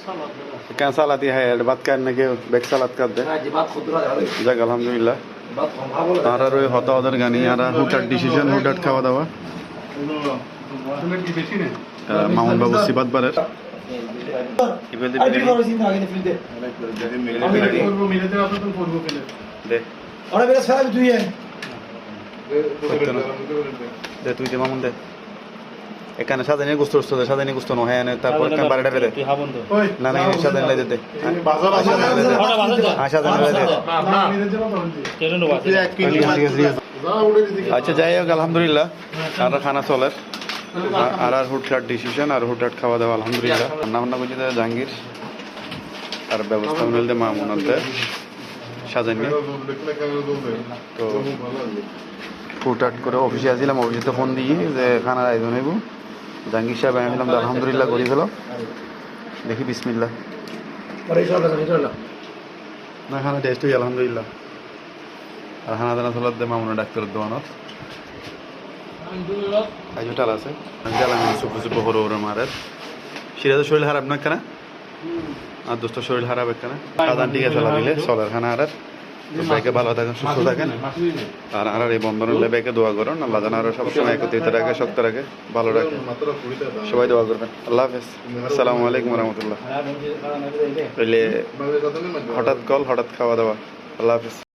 क्या सालाद ही है बात करने के बैग सालाद कर दे जाक अल्हम्दुलिल्लाह तारा रोए होता उधर गानी यारा हुटाट डिसीजन हुटाट खावा दावा मामून बाबू सिबात बारे দে তুই দে মামুন দে এখানে সাজানি গুস্ত সাজানি গুস্ত নয় এনে তারপর বারোটা দে না না সাজানি লাই দে আচ্ছা যাই হোক আলহামদুলিল্লাহ আর খানা চলে আর হুটহাট ডিসিশন আর হুটহাট খাওয়া দাওয়া আলহামদুলিল্লাহ রান্না বান্না করছি জাহাঙ্গীর আর ব্যবস্থা মিলতে মামুনাতে সাজানি তো হুটহাট করে অফিসে আসছিলাম অফিসে ফোন দিয়ে যে খানার আয়োজন হইব জাহাঙ্গীর সাহেব আমি বললাম আলহামদুলিল্লাহ করি ফেলো দেখি বিসমিল্লাহ না খানা টেস্ট হই আলহামদুলিল্লাহ আর খানা দানা চলার দে মামুনা ডাক্তারের দোকানত আইজোটাল আছে জ্বালাম চুপু চুপু হরো হরো মারের সিরাজের শরীর খারাপ না কেনা আর দোস্ত শরীর খারাপ একখানা সাধারণ টিকা চালা দিলে চলার খানা আর বাইকে ভালো থাকেন সুস্থ থাকেন আর আর এই বন্ধনের বাইকে দোয়া করুন আল্লাহ জানা আরো সবসময় একত্রিত রাখে শক্ত রাখে ভালো রাখে সবাই দোয়া করবেন আল্লাহ হাফেজ আসসালামু আলাইকুম রহমতুল্লাহ হঠাৎ কল হঠাৎ খাওয়া দাওয়া আল্লাহ হাফেজ